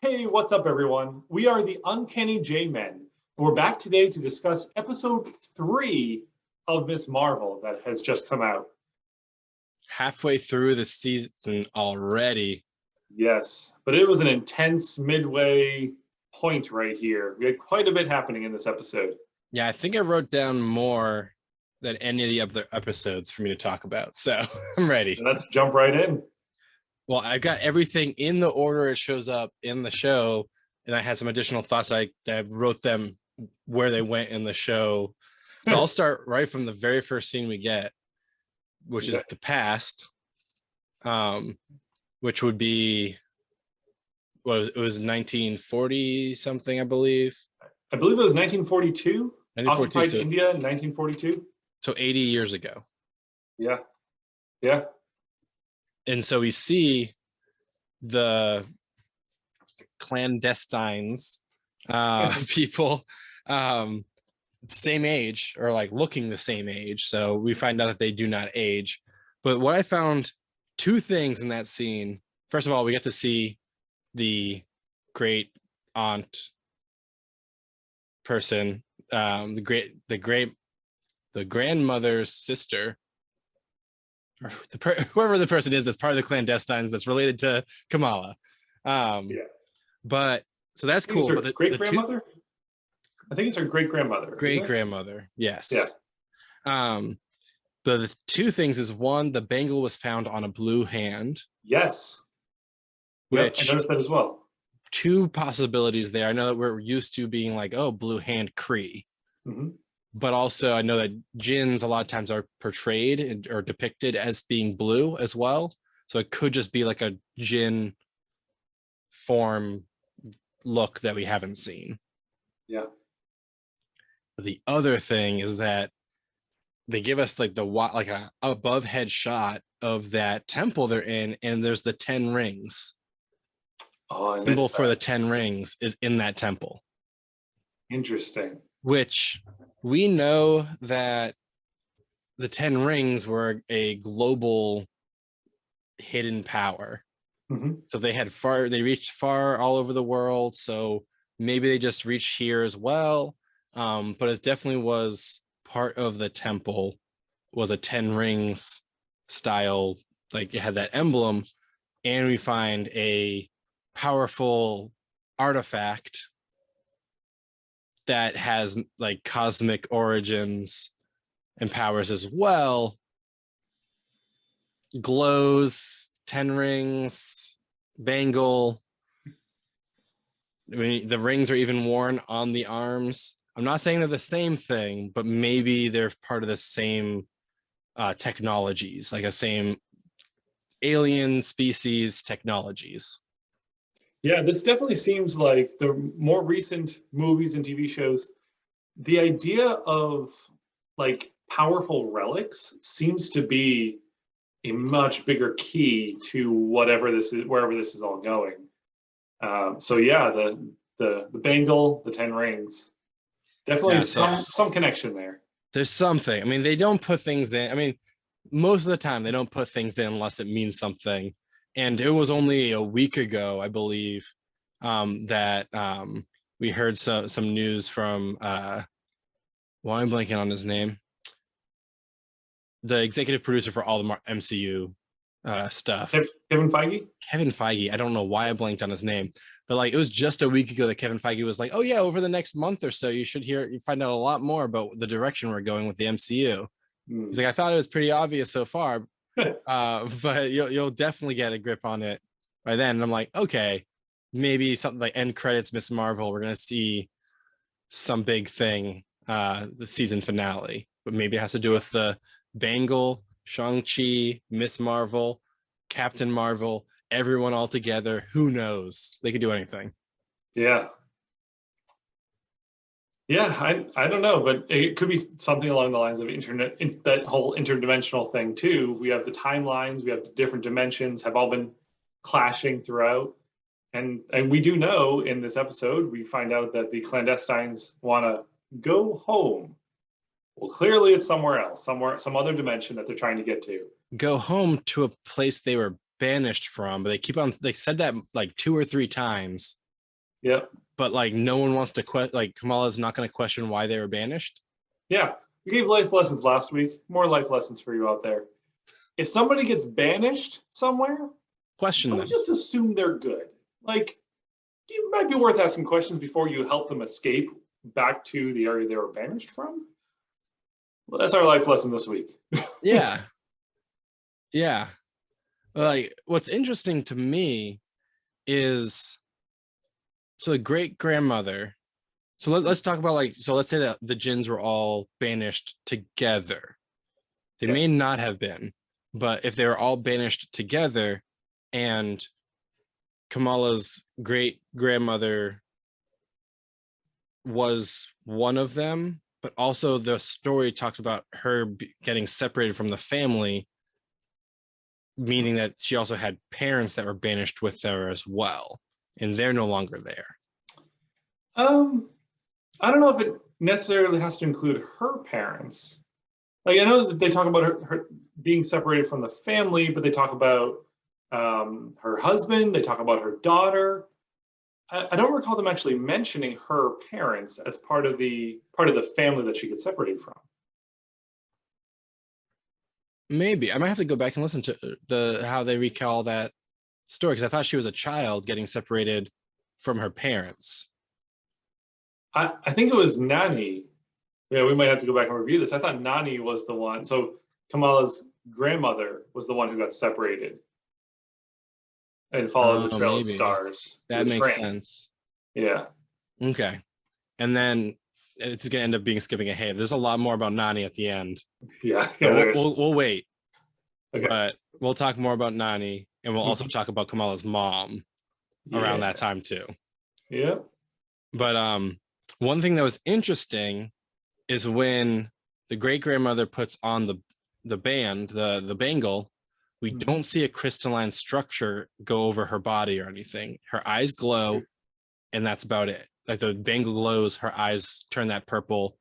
Hey, what's up, everyone? We are the Uncanny JMen, and we're back today to discuss episode 3 of Miss Marvel that has just come out. Halfway through the season already. Yes, but it was an intense midway point right here. We had quite a bit happening in this episode. Yeah, I think I wrote down more than any of the other episodes for me to talk about. So I'm ready. And let's jump right in. Well, I've got everything in the order it shows up in the show. And I had some additional thoughts. I wrote them where they went in the show. So I'll start right from the very first scene we get, which is the past, which would be, it was 1940 something, I believe. I believe it was 1942. 1942, occupied India in 1942. So 80 years ago. Yeah. And so we see the clandestines people same age, or like looking the same age. So we find out that they do not age. But what I found, two things in that scene. First of all, we get to see the great aunt person, the grandmother's sister, or whoever the person is that's part of the clandestines that's related to Kamala. But so that's cool. But great grandmother, I think it's her great grandmother. Great grandmother, yes. Yeah. But the two things is, one, the bangle was found on a blue hand. Yes. Which, I noticed that as well. Two possibilities there. I know that we're used to being like, oh, blue hand Kree. Mm-hmm. But also I know that jinns a lot of times are portrayed or depicted as being blue as well. So it could just be like a jinn form look that we haven't seen. Yeah. The other thing is that they give us like a above head shot of that temple they're in, and there's the 10 rings. Oh, symbol for the 10 rings is in that temple. Interesting. Which we know that the 10 rings were a global hidden power. Mm-hmm. So they reached far all over the world. So maybe they just reached here as well. But it definitely was part of the temple, was a 10 rings style, like it had that emblem. And we find a powerful artifact that has like cosmic origins and powers as well. Glows, 10 rings, bangle. I mean, the rings are even worn on the arms. I'm not saying they're the same thing, but maybe they're part of the same technologies, like a same alien species technologies. Yeah, this definitely seems like the more recent movies and TV shows, the idea of like powerful relics seems to be a much bigger key to whatever this is, wherever this is all going. So yeah, the bangle, the 10 rings, definitely some connection there. There's something. I mean, they don't put things in. I mean, most of the time they don't put things in unless it means something. And it was only a week ago, I believe, that we heard some news from, I'm blanking on his name, the executive producer for all the MCU stuff. Kevin Feige? Kevin Feige. I don't know why I blanked on his name, but like it was just a week ago that Kevin Feige was like, oh yeah, over the next month or so, you find out a lot more about the direction we're going with the MCU. He's like, I thought it was pretty obvious so far, but you'll definitely get a grip on it by then. And I'm like, okay, maybe something like end credits, Miss Marvel, we're gonna see some big thing, the season finale, but maybe it has to do with the bangle, Shang-Chi, Miss Marvel, Captain Marvel, everyone all together. Who knows? They could do anything. Yeah, I don't know, but it could be something along the lines of that whole interdimensional thing too. We have the timelines, we have the different dimensions have all been clashing throughout. And we do know in this episode, we find out that the clandestines want to go home. Well, clearly it's somewhere else, some other dimension that they're trying to get to. Go home to a place they were banished from, but they said that like 2 or 3 times. Yep. But like no one wants to like Kamala's not going to question why they were banished. Yeah. We gave life lessons last week. More life lessons for you out there. If somebody gets banished somewhere, Question don't them. just assume they're good. Like, it might be worth asking questions before you help them escape back to the area they were banished from. Well, that's our life lesson this week. Yeah. Yeah. Like what's interesting to me is so the great grandmother. So let's talk about like, so let's say that the jinns were all banished together. They may not have been, but if they were all banished together and Kamala's great grandmother was one of them, but also the story talks about her getting separated from the family, meaning that she also had parents that were banished with her as well, and they're no longer there. I don't know if it necessarily has to include her parents. Like, I know that they talk about her being separated from the family, but they talk about her husband, they talk about her daughter. I don't recall them actually mentioning her parents as part of the family that she gets separated from. Maybe I might have to go back and listen to how they recall that story, because I thought she was a child getting separated from her parents. I think it was Nani. Yeah, we might have to go back and review this. I thought Nani was the one. So Kamala's grandmother was the one who got separated and followed the trail of stars. That makes sense. Yeah. Okay. And then it's going to end up being skipping ahead. There's a lot more about Nani at the end. Yeah. We'll wait. Okay. But we'll talk more about Nani, and we'll also talk about Kamala's mom around that time too. Yeah. But one thing that was interesting is when the great grandmother puts on the band, the bangle, we don't see a crystalline structure go over her body or anything. Her eyes glow, and that's about it. Like the bangle glows, her eyes turn that purple,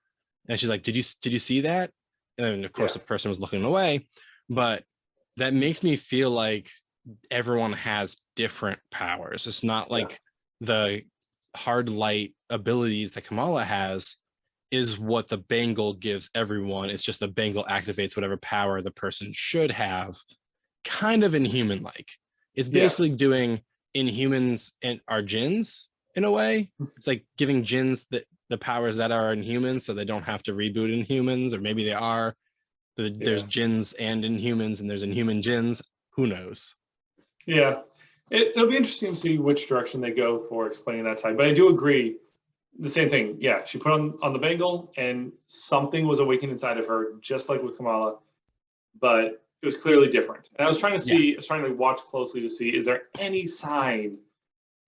and she's like, "Did you see that?" And of course, the person was looking away, but that makes me feel like everyone has different powers. It's not like the hard light abilities that Kamala has is what the bangle gives everyone. It's just the bangle activates whatever power the person should have, kind of inhuman like. It's basically doing Inhumans and our jinns in a way. It's like giving jinns the powers that are Inhumans, so they don't have to reboot Inhumans, or maybe they are. There's jinns and Inhumans, and there's Inhuman jinns. Who knows? Yeah, it'll be interesting to see which direction they go for explaining that side. But I do agree, the same thing. Yeah, she put on the bangle, and something was awakened inside of her, just like with Kamala, but it was clearly different. And I was trying to see, I was trying to watch closely to see, is there any sign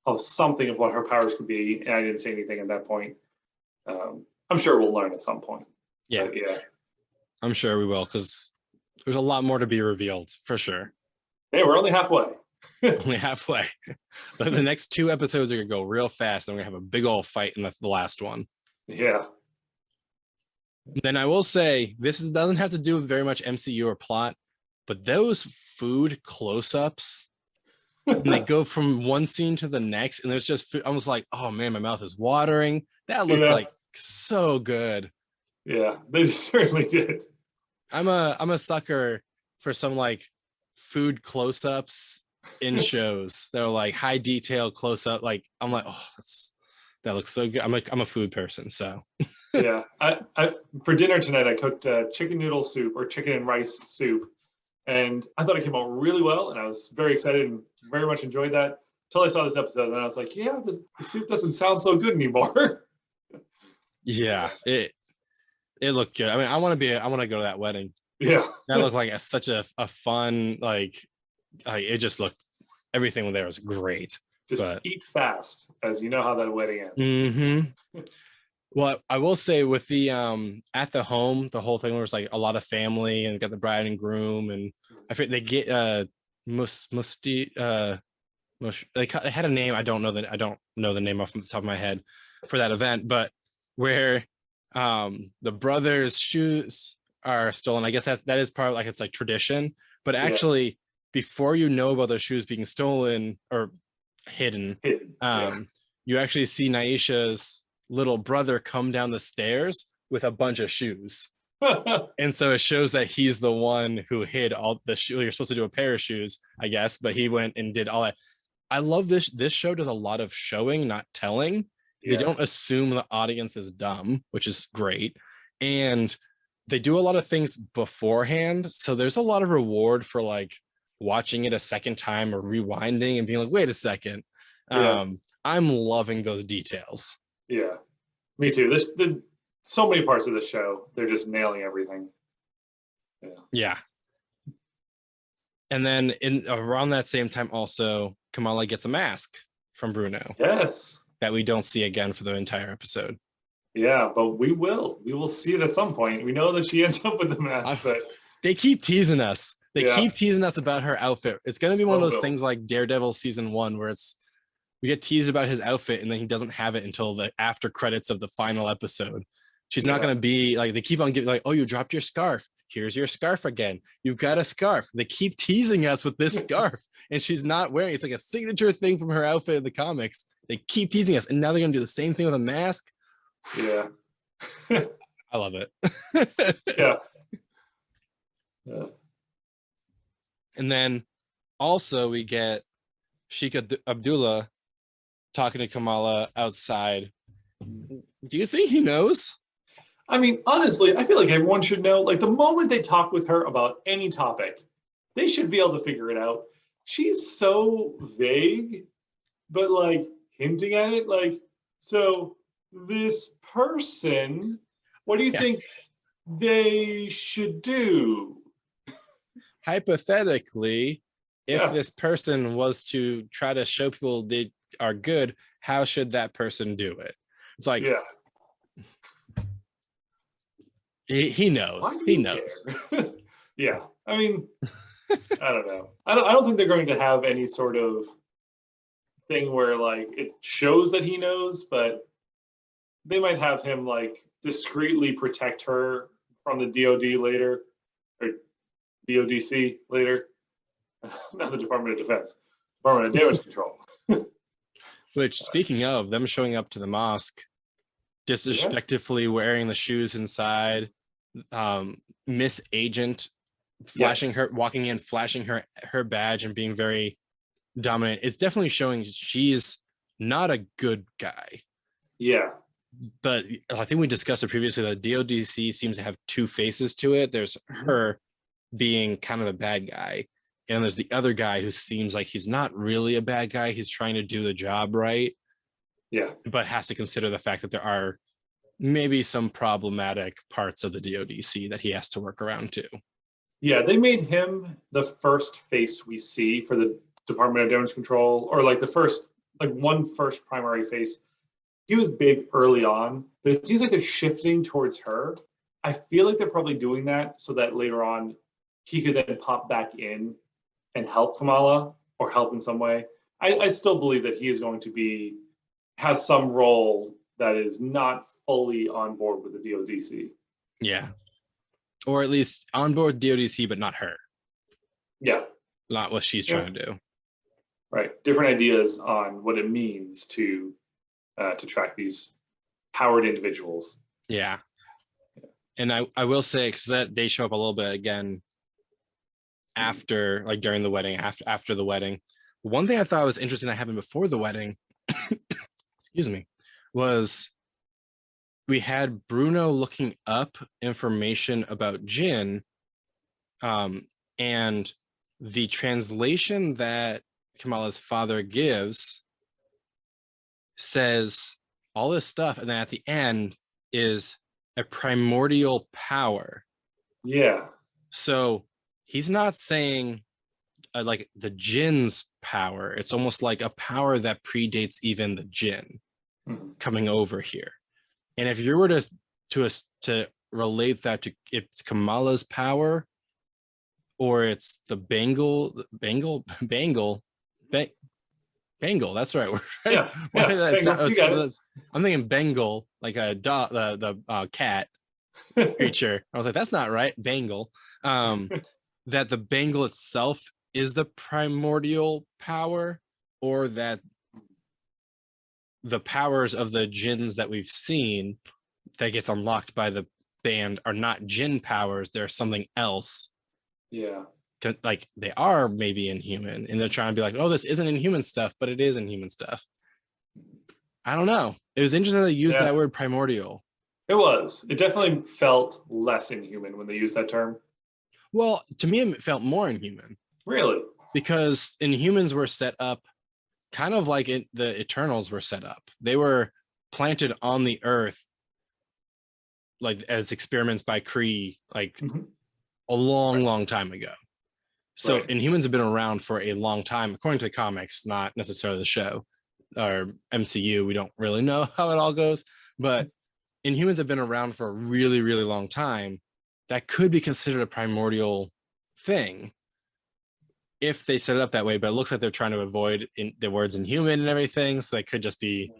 of something of what her powers could be? And I didn't see anything at that point. I'm sure we'll learn at some point. Yeah, but yeah, I'm sure we will, because there's a lot more to be revealed for sure. Hey, we're only halfway. Only halfway. But the next 2 episodes are gonna go real fast, and we're gonna have a big old fight in the last one. Yeah. Then I will say this doesn't have to do with very much MCU or plot, but those food close-ups, and they go from one scene to the next, and there's just I was like, oh man, my mouth is watering. That looked like so good. Yeah, they certainly did. I'm a sucker for some like food close-ups in shows that are like high detail close-up. Like I'm like, oh, that looks so good. I'm a food person, so yeah. I for dinner tonight I cooked chicken noodle soup, or chicken and rice soup, and I thought it came out really well, and I was very excited and very much enjoyed that until I saw this episode, and I was like, yeah, the soup doesn't sound so good anymore. Yeah, it looked good. I mean, I want to go to that wedding. Yeah, that looked like such a fun, like it just looked, everything there was great. Just eat fast, as you know how that wedding ends. Well, I will say with the at the home, the whole thing was like a lot of family, and got the bride and groom, and I think they get they had a name. I don't know the name off the top of my head for that event, but where the brothers' shoes are stolen. I guess that is part of, like, it's like tradition, but actually before you know about those shoes being stolen or hidden, you actually see Naisha's little brother come down the stairs with a bunch of shoes. And so it shows that he's the one who hid all the shoes. You're supposed to do a pair of shoes, I guess, but he went and did all that. I love this. This show does a lot of showing, not telling. They don't assume the audience is dumb, which is great. And they do a lot of things beforehand. So there's a lot of reward for like watching it a second time or rewinding and being like, wait a second. I'm loving those details. Yeah, me too. So many parts of the show, they're just nailing everything. Yeah. And then around that same time also, Kamala gets a mask from Bruno. Yes. That we don't see again for the entire episode. Yeah, but we will see it at some point. We know that she ends up with the mask, but they keep teasing us. They keep teasing us about her outfit. It's going to be one of those things like Daredevil season 1 where we get teased about his outfit and then he doesn't have it until the after credits of the final episode. She's not going to be like, they keep on giving like, oh, you dropped your scarf. Here's your scarf again. You've got a scarf. They keep teasing us with this scarf and she's not wearing it. It's like a signature thing from her outfit in the comics. They keep teasing us and now they're going to do the same thing with a mask. Yeah. I love it. Yeah. And then also we get Sheikh Abdullah talking to Kamala outside. Do you think he knows? I mean, honestly, I feel like everyone should know. Like the moment they talk with her about any topic, they should be able to figure it out. She's so vague, but like hinting at it. Like, so this person, what do you think they should do? Hypothetically, if this person was to try to show people they are good, how should that person do it? It's like, he knows. He knows. Yeah. I mean, I don't know. I don't think they're going to have any sort of thing where like it shows that he knows, but they might have him like discreetly protect her from the DOD later, or DODC later. Not the Department of Defense, Department of Damage Control. Which, speaking of them showing up to the mosque, disrespectfully wearing the shoes inside, Miss Agent flashing her, walking in, flashing her badge and being very dominant. It's definitely showing she's not a good guy. Yeah. But I think we discussed it previously that DODC seems to have two faces to it. There's her being kind of a bad guy, and there's the other guy who seems like he's not really a bad guy. He's trying to do the job right. Yeah. But has to consider the fact that there are maybe some problematic parts of the DODC that he has to work around too. Yeah, they made him the first face we see for the Department of Damage Control, or like the first primary face. He was big early on, but it seems like they're shifting towards her. I feel like they're probably doing that so that later on he could then pop back in and help Kamala or help in some way. I still believe that he is going to has some role that is not fully on board with the DODC. Yeah. Or at least on board with DODC, but not her. Yeah. Not what she's trying to do. Right. Different ideas on what it means to track these powered individuals. Yeah. And I will say, because that they show up a little bit again after, like during the wedding, after the wedding. One thing I thought was interesting that happened before the wedding, excuse me, was we had Bruno looking up information about Jin, and the translation that Kamala's father gives says all this stuff, and then at the end is a primordial power. Yeah. So he's not saying like the Jin's power. It's almost like a power that predates even the Jin coming over here. And if you were to relate that to it's Kamala's power, or it's the Bengal, that's the right word, right? Yeah, I'm thinking Bengal, like a dog, the cat creature. I was like, that's not right, Bengal. That the Bengal itself is the primordial power, or that the powers of the jinns that we've seen that gets unlocked by the band are not jinn powers. They're something else. Yeah. Like they are maybe inhuman, and they're trying to be like, oh, this isn't inhuman stuff, but it is inhuman stuff. I don't know. It was interesting they used that word primordial. It was. It definitely felt less inhuman when they used that term. Well, to me, it felt more inhuman. Really? Because Inhumans were set up kind of like the Eternals were set up. They were planted on the Earth like as experiments by Kree, like a long time ago. So Inhumans have been around for a long time, according to the comics, not necessarily the show or MCU. We don't really know how it all goes, but Inhumans have been around for a really long time. That could be considered a primordial thing if they set it up that way, but it looks like they're trying to avoid the words inhuman and everything. So that could just be,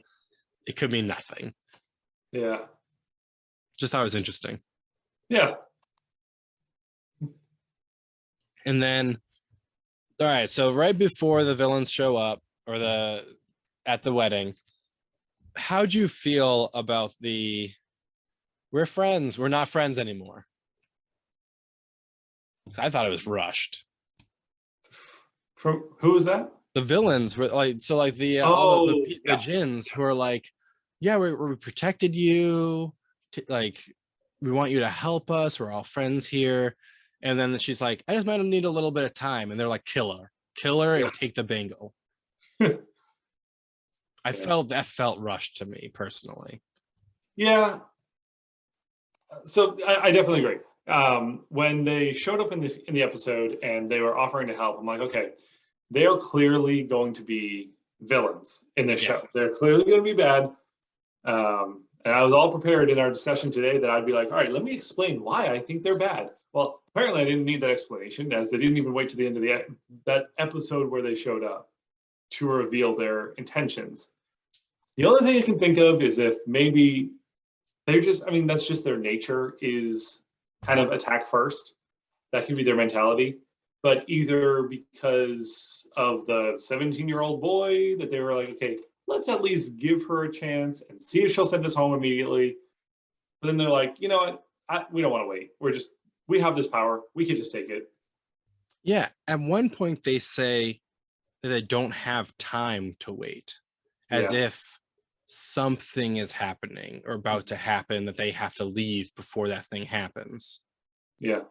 it could mean nothing. Yeah. Just thought it was interesting. Yeah. And then, all right, so right before the villains show up or at the wedding, how'd you feel about we're friends, we're not friends anymore? I thought it was rushed. From who was that? The villains were like, so like the jinns who are like, yeah, we protected you, like we want you to help us, we're all friends here. And then she's like, I just might need a little bit of time, and they're like, kill her and take the bangle. I felt that felt rushed to me personally. Yeah. So I definitely agree. When they showed up in the episode and they were offering to help, I'm like, okay, they are clearly going to be villains in this show. They're clearly going to be bad. And I was all prepared in our discussion today that I'd be like, all right, let me explain why I think they're bad. Well, apparently I didn't need that explanation, as they didn't even wait to the end of that episode where they showed up to reveal their intentions. The only thing I can think of is if maybe they're just, I mean, that's just their nature, is kind of attack first. That could be their mentality. But either because of the 17-year-old boy that they were like, okay, let's at least give her a chance and see if she'll send us home immediately. But then they're like, you know what? We don't want to wait. We have this power. We can just take it. Yeah. At one point, they say that they don't have time to wait, as if something is happening or about to happen that they have to leave before that thing happens. Yeah.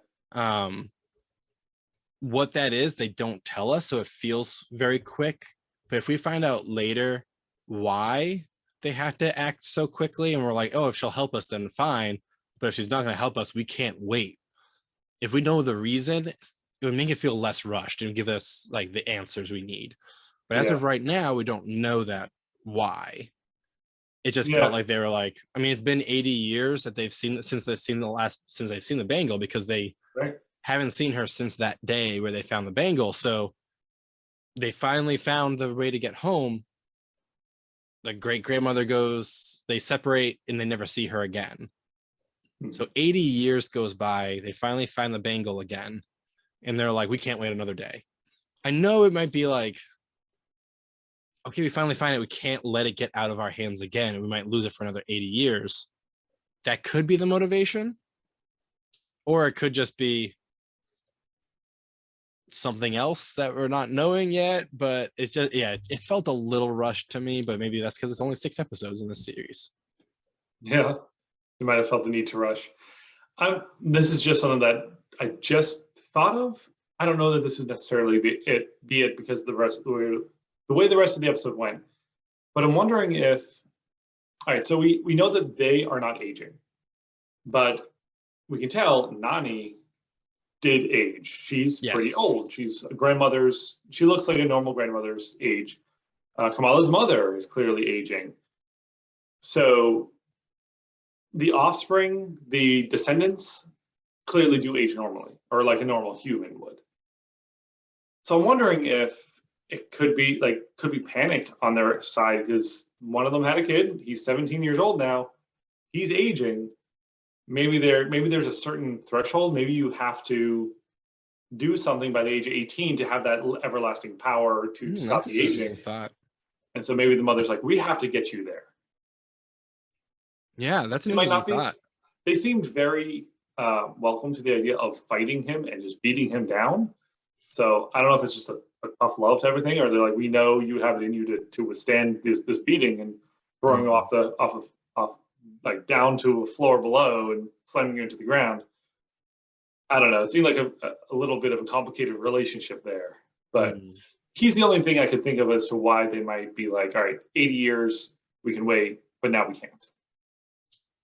What that is, they don't tell us, so it feels very quick. But if we find out later why they have to act so quickly, and we're like, oh, if she'll help us, then fine. But if she's not going to help us, we can't wait. If we know the reason, it would make it feel less rushed and give us like the answers we need. But as of right now, we don't know that why. It just felt like they were like, I mean, it's been 80 years that they've seen since they've seen the bangle, because they haven't seen her since that day where they found the bangle. So they finally found the way to get home. The great grandmother goes, they separate, and they never see her again. So 80 years goes by. They finally find the bangle again, and they're like, we can't wait another day. I know it might be like, okay, we finally find it. We can't let it get out of our hands again. We might lose it for another 80 years. That could be the motivation. Or it could just be something else that we're not knowing yet. But it's just, it felt a little rushed to me, but maybe that's because it's only 6 episodes in this series. Yeah, you might have felt the need to rush. This is just something that I just thought of. I don't know that this would necessarily be it because the way the rest of the episode went. But I'm wondering if, all right, so we know that they are not aging, but we can tell Nani did age. She's pretty old. She's she looks like a normal grandmother's age. Kamala's mother is clearly aging. So the offspring, the descendants, clearly do age normally, or like a normal human would. So I'm wondering if it could be panic on their side, because one of them had a kid. He's 17 years old now. He's aging. Maybe there's a certain threshold. Maybe you have to do something by the age of 18 to have that everlasting power to stop the aging. Thought. And so maybe the mother's like, we have to get you there. Yeah, that's an It might interesting not be. thought. They seemed very welcome to the idea of fighting him and just beating him down. So I don't know if it's just a tough love type of thing, or they're like, we know you have it in you to withstand this beating, and throwing you off like down to a floor below and slamming you into the ground. I don't know. It seemed like a little bit of a complicated relationship there, but he's the only thing I could think of as to why they might be like, all right, 80 years, we can wait, but now we can't.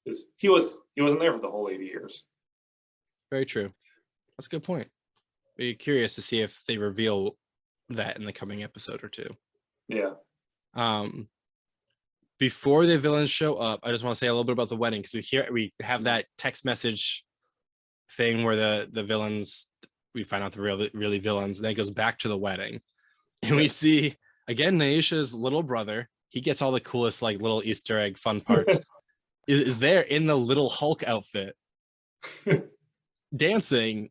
Because he wasn't there for the whole 80 years. Very true. That's a good point. Be curious to see if they reveal that in the coming episode or two. Yeah. Before the villains show up, I just want to say a little bit about the wedding, because we have that text message thing where the villains, we find out the really villains, and then it goes back to the wedding, and we see again Naisha's little brother. He gets all the coolest like little Easter egg fun parts. is there in the little Hulk outfit dancing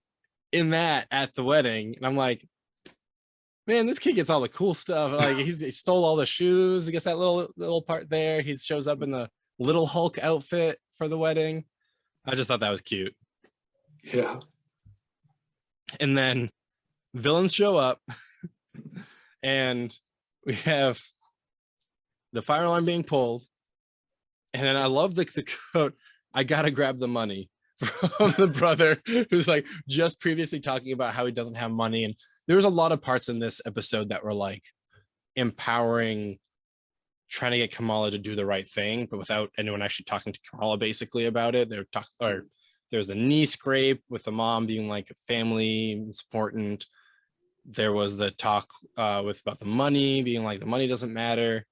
in that at the wedding, and I'm like, man, this kid gets all the cool stuff. Like he stole all the shoes. He gets that little part there. He shows up in the little Hulk outfit for the wedding. I just thought that was cute. Yeah. And then villains show up, and we have the fire alarm being pulled. And then I love the quote, "I gotta grab the money," from the brother who's like just previously talking about how he doesn't have money. And there was a lot of parts in this episode that were like empowering, trying to get Kamala to do the right thing, but without anyone actually talking to Kamala basically about it. There's a knee scrape with the mom being like, family is important. There was the talk about the money being like, the money doesn't matter.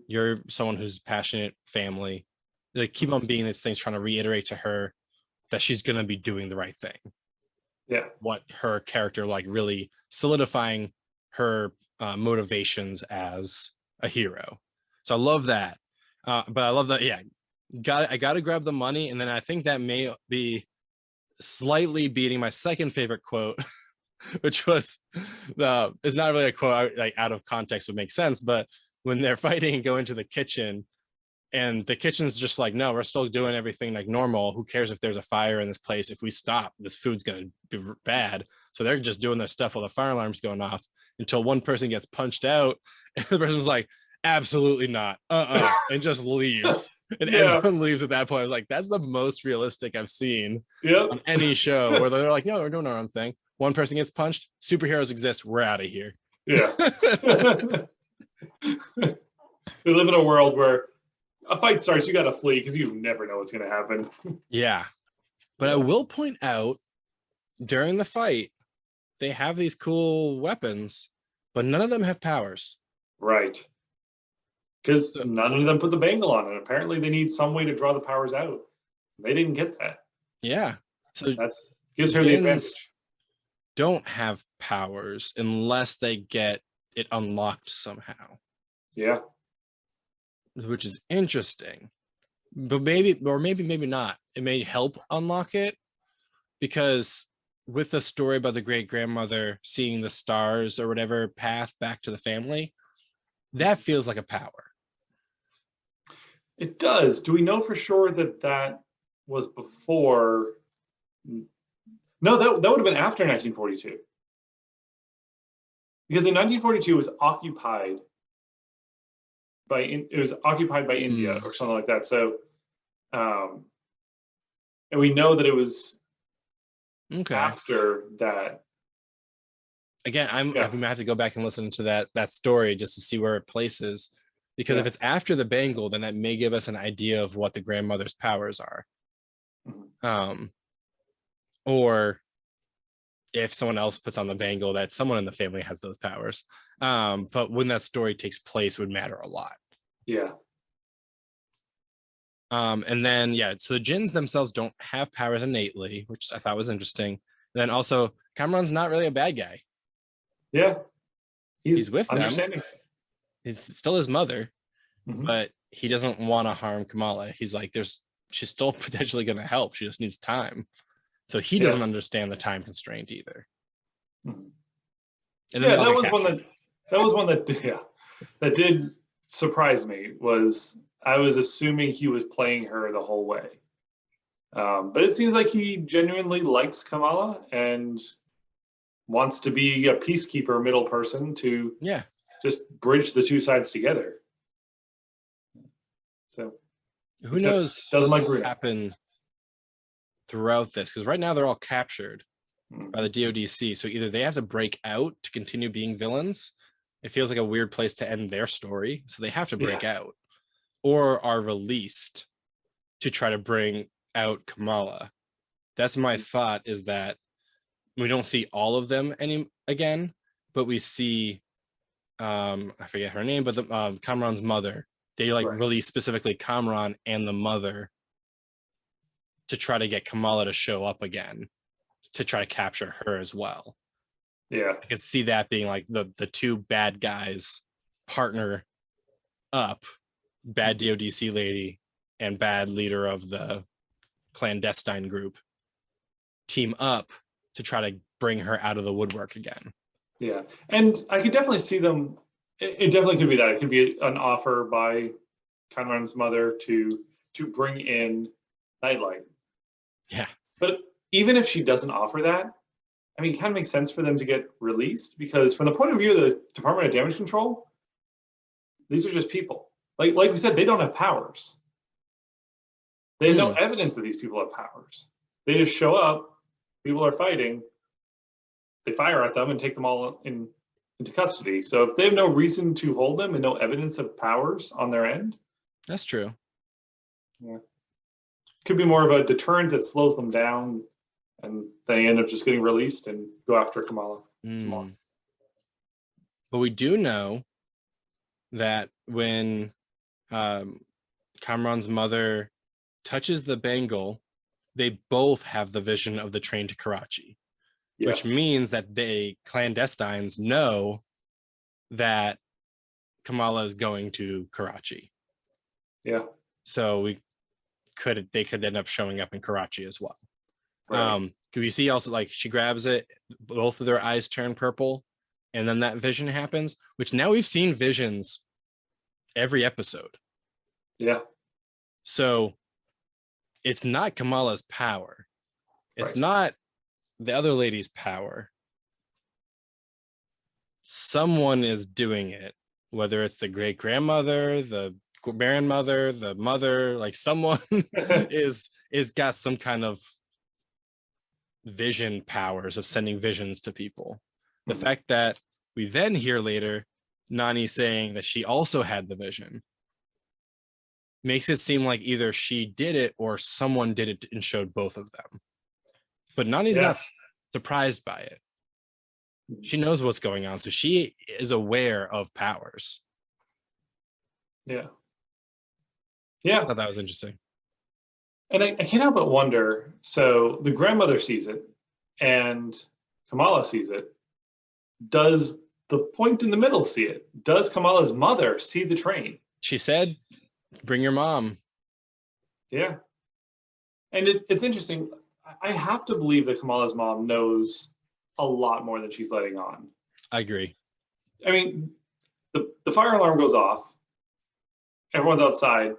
You're someone who's passionate, family. They keep on being these things, trying to reiterate to her that she's going to be doing the right thing. Yeah. What her character, like really solidifying her motivations as a hero. So I love that. But I love that. Yeah. I got to grab the money. And then I think that may be slightly beating my second favorite quote, which was, it's not really a quote like out of context would make sense, but when they're fighting and go into the kitchen, and the kitchen's just like, no, we're still doing everything like normal. Who cares if there's a fire in this place? If we stop, this food's going to be bad. So they're just doing their stuff while the fire alarm's going off, until one person gets punched out. And the person's like, absolutely not. And just leaves. And everyone leaves at that point. I was like, that's the most realistic I've seen on any show, where they're like, no, we're doing our own thing. One person gets punched. Superheroes exist. We're out of here. Yeah. We live in a world where a fight starts, you got to flee because you never know what's going to happen. Yeah. But I will point out, during the fight, they have these cool weapons, but none of them have powers. Right. Because none of them put the bangle on it. Apparently they need some way to draw the powers out. They didn't get that. Yeah. So that gives her the advantage. Don't have powers unless they get it unlocked somehow. Yeah. Which is interesting. But maybe not. It may help unlock it, because with the story about the great grandmother seeing the stars or whatever path back to the family, that feels like a power. It does. Do we know for sure that was before? No, that would have been after 1942. Because in 1942 it was occupied by India or something like that. So, and we know that it was after that. Again, I'm gonna have to go back and listen to that story just to see where it places, because if it's after the bangle, then that may give us an idea of what the grandmother's powers are. Or if someone else puts on the bangle, that someone in the family has those powers. But when that story takes place would matter a lot. Yeah. And then, so the jinns themselves don't have powers innately, which I thought was interesting. And then also, Cameron's not really a bad guy. Yeah. He's with them. He's still his mother, but he doesn't want to harm Kamala. He's like, she's still potentially going to help. She just needs time. So he doesn't understand the time constraint either. And that was one that did surprised me was I was assuming he was playing her the whole way. But it seems like he genuinely likes Kamala and wants to be a peacekeeper middle person to just bridge the two sides together. So who knows doesn't like what Bruno. happen throughout this, because right now they're all captured by the DODC. So either they have to break out to continue being villains. It feels like a weird place to end their story. So they have to break out, or are released to try to bring out Kamala. That's my thought, is that we don't see all of them again, but we see I forget her name, but the Kamran's mother. They release specifically Kamran and the mother to try to get Kamala to show up again, to try to capture her as well. Yeah, I can see that being like the two bad guys partner up, bad DODC lady and bad leader of the clandestine group, team up to try to bring her out of the woodwork again. Yeah, and I could definitely see them. It definitely could be that. It could be an offer by Kamran's mother to bring in Nightlight. Yeah. But even if she doesn't offer that, I mean, it kind of makes sense for them to get released, because from the point of view of the Department of Damage Control, these are just people. Like we said, they don't have powers. They have no evidence that these people have powers. They just show up, people are fighting, they fire at them and take them all into custody. So if they have no reason to hold them and no evidence of powers on their end. That's true. Yeah. Could be more of a deterrent that slows them down, and they end up just getting released and go after Kamala. But we do know that when Kamran's mother touches the bangle, they both have the vision of the train to Karachi, which means that they clandestines know that Kamala is going to Karachi. Yeah. So they could end up showing up in Karachi as well. Right. Can you see also, like, she grabs it, both of their eyes turn purple, and then that vision happens, which now we've seen visions every episode. Yeah. So it's not Kamala's power. It's not the other lady's power. Someone is doing it, whether it's the great grandmother, the grandmother, the mother, like someone is got some kind of vision powers of sending visions to people. The fact that we then hear later Nani saying that she also had the vision makes it seem like either she did it or someone did it and showed both of them. But Nani's not surprised by it. She knows what's going on, so she is aware of powers. Yeah. I thought that was interesting. And I can't help but wonder, so the grandmother sees it and Kamala sees it. Does the point in the middle see it? Does Kamala's mother see the train? She said, bring your mom. Yeah. And it's interesting. I have to believe that Kamala's mom knows a lot more than she's letting on. I agree. I mean, the fire alarm goes off. Everyone's outside.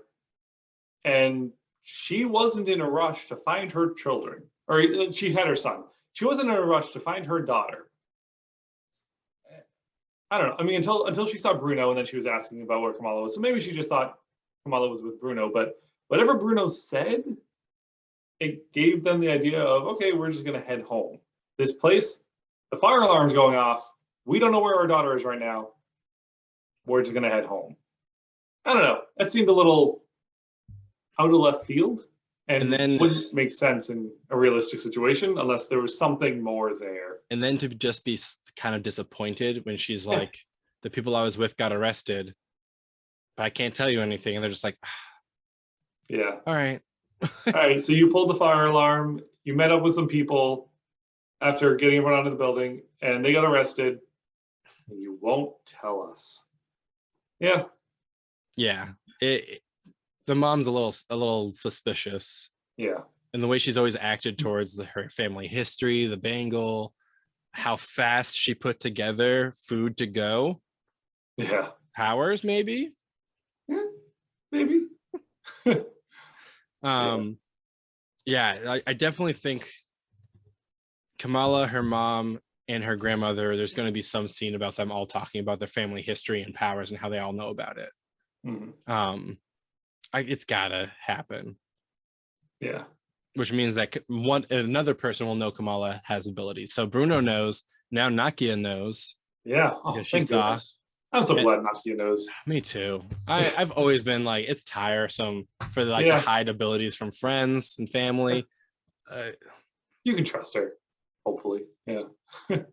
And she wasn't in a rush to find her children. Or she had her son. She wasn't in a rush to find her daughter. I don't know. I mean, until she saw Bruno, and then she was asking about where Kamala was. So maybe she just thought Kamala was with Bruno. But whatever Bruno said, it gave them the idea of, okay, we're just going to head home. This place, the fire alarm's going off. We don't know where our daughter is right now. We're just going to head home. I don't know. That seemed a little out of left field, and then wouldn't make sense in a realistic situation unless there was something more there. And then to just be kind of disappointed when she's like, the people I was with got arrested, but I can't tell you anything. And they're just like, yeah. All right. All right. So you pulled the fire alarm. You met up with some people after getting everyone out of the building, and they got arrested. And you won't tell us. Yeah. Yeah. The mom's a little suspicious. Yeah. And the way she's always acted towards her family history, the bangle, how fast she put together food to go. Yeah. Powers, maybe. Maybe. Yeah, I definitely think Kamala, her mom, and her grandmother, there's going to be some scene about them all talking about their family history and powers and how they all know about it. Mhm. It's gotta happen. Yeah. Which means that another person will know Kamala has abilities. So Bruno knows now. Nakia knows. Yeah. Oh, Because she thank saw. goodness. I'm so glad Nakia knows. Me too. I've always been like, it's tiresome for like to hide abilities from friends and family. You can trust her, hopefully. Yeah.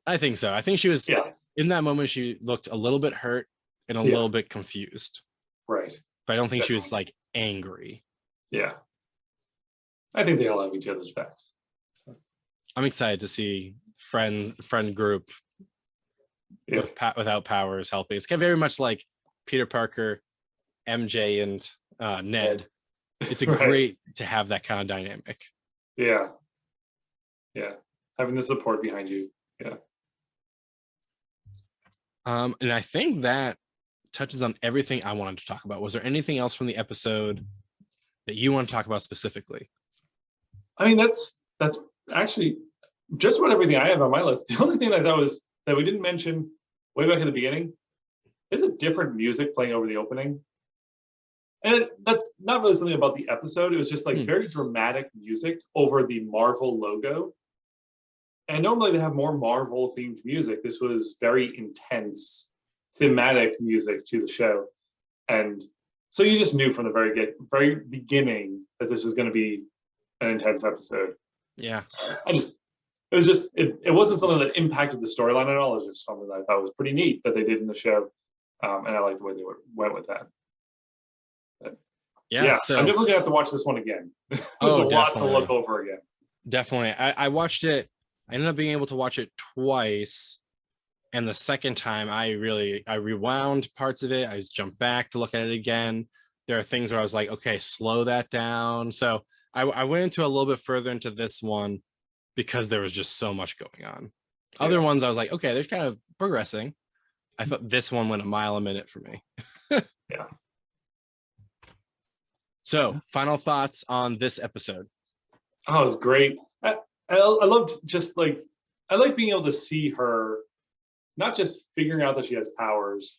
I think so. I think she was in that moment. She looked a little bit hurt and a little bit confused. Right. But I don't think she was like angry. Yeah. I think they all have each other's backs. So. I'm excited to see friend group without powers helping. It's very much like Peter Parker, MJ, and Ned. It's great to have that kind of dynamic. Yeah. Yeah. Having the support behind you. Yeah. And I think that touches on everything I wanted to talk about. Was there anything else from the episode that you want to talk about specifically? I mean, that's actually just about everything I have on my list. The only thing I thought was that we didn't mention way back at the beginning, there's a different music playing over the opening. And that's not really something about the episode. It was just like very dramatic music over the Marvel logo. And normally they have more Marvel themed music. This was very intense thematic music to the show. And so you just knew from the very beginning that this was going to be an intense episode. Yeah. It wasn't something that impacted the storyline at all. It was just something that I thought was pretty neat that they did in the show. And I liked the way they went with that. But, so I'm definitely gonna have to watch this one again. There's a lot to look over again. Definitely. I watched it. I ended up being able to watch it twice. And the second time I rewound parts of it. I just jumped back to look at it again. There are things where I was like, okay, slow that down. So I went into a little bit further into this one because there was just so much going on. Other ones I was like, okay, they're kind of progressing. I thought this one went a mile a minute for me. Yeah. So, final thoughts on this episode. Oh, it was great. I loved I like being able to see her not just figuring out that she has powers,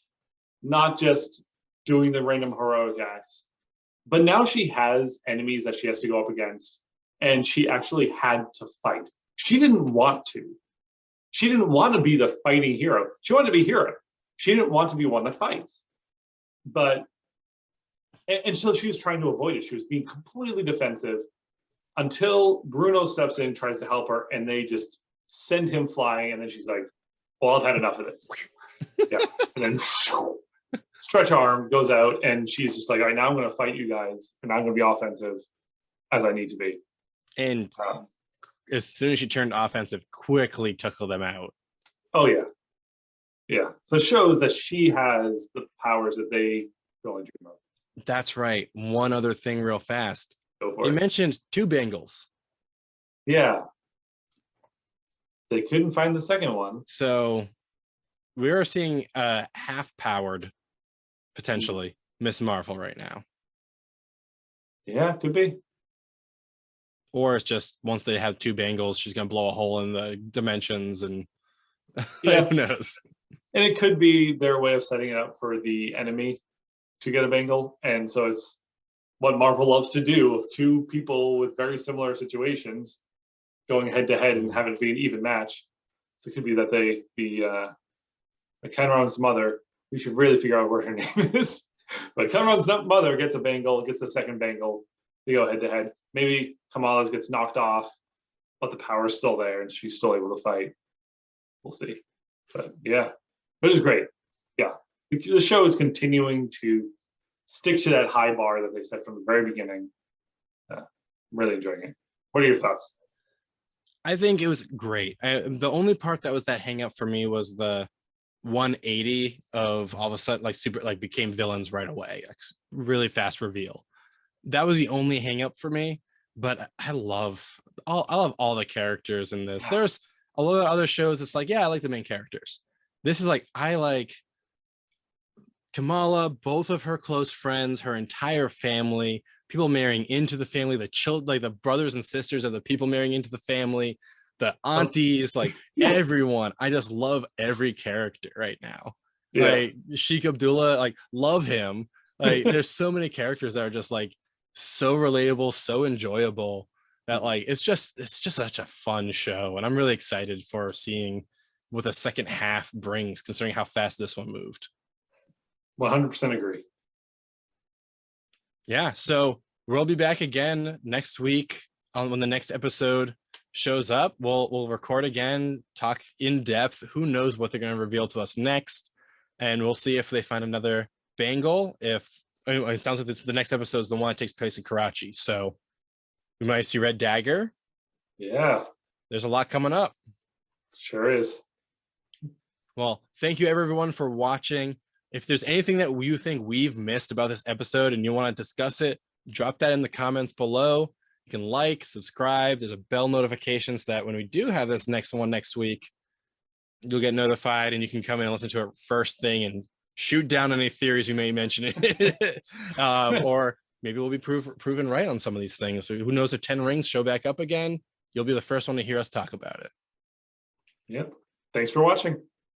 not just doing the random heroic acts, but now she has enemies that she has to go up against, and she actually had to fight. She didn't want to. She didn't want to be the fighting hero. She wanted to be hero. She didn't want to be one that fights. And so she was trying to avoid it. She was being completely defensive until Bruno steps in, tries to help her, and they just send him flying. And then she's like, well, I've had enough of this. Yeah. And then stretch arm goes out, and she's just like, all right, now I'm going to fight you guys, and I'm going to be offensive as I need to be. And as soon as she turned offensive, quickly took them out. Oh, yeah. Yeah. So it shows that she has the powers that they only dream of. That's right. One other thing real fast. Go for you it. Mentioned 2 Bengals. Yeah. They couldn't find the second one. So we are seeing a half-powered, potentially, Miss Marvel right now. Yeah, could be. Or it's just once they have 2 Bengals, she's going to blow a hole in the dimensions and who knows. And it could be their way of setting it up for the enemy to get a Bengal. And so it's what Marvel loves to do of 2 people with very similar situations going head to head and having it be an even match. So it could be that the Kenron's mother, we should really figure out what her name is. But Kenron's mother gets a Bengal, gets the second Bengal. They go head to head. Maybe Kamala's gets knocked off, but the power's still there and she's still able to fight. We'll see. But yeah, it was great. Yeah. The show is continuing to stick to that high bar that they set from the very beginning. I'm really enjoying it. What are your thoughts? I think it was great. The only part that was that hang up for me was the 180 of all of a sudden became villains right away. Like, really fast reveal. That was the only hang up for me. But I love all the characters in this. There's a lot of other shows. It's like, yeah, I like the main characters. This is like, I like Kamala, both of her close friends, her entire family, people marrying into the family, the children, like the brothers and sisters of the people marrying into the family, the aunties, like everyone. I just love every character right now. Yeah. Like Sheik Abdullah, like love him. Like there's so many characters that are just like so relatable, so enjoyable that like it's just such a fun show. And I'm really excited for seeing what the second half brings, considering how fast this one moved. 100% agree. Yeah, so we'll be back again next week when the next episode shows up. We'll record again, talk in depth. Who knows what they're going to reveal to us next, and we'll see if they find another bangle. If it sounds like the next episode is the one that takes place in Karachi, so we might see Red Dagger. Yeah, there's a lot coming up. Sure is. Well, thank you everyone for watching. If there's anything that you think we've missed about this episode and you want to discuss it, drop that in the comments below. You can like, subscribe. There's a bell notification so that when we do have this next one next week, you'll get notified and you can come in and listen to it first thing and shoot down any theories we may mention it. Or maybe we'll be proven right on some of these things. So who knows if 10 Rings show back up again, you'll be the first one to hear us talk about it. Yep. Thanks for watching.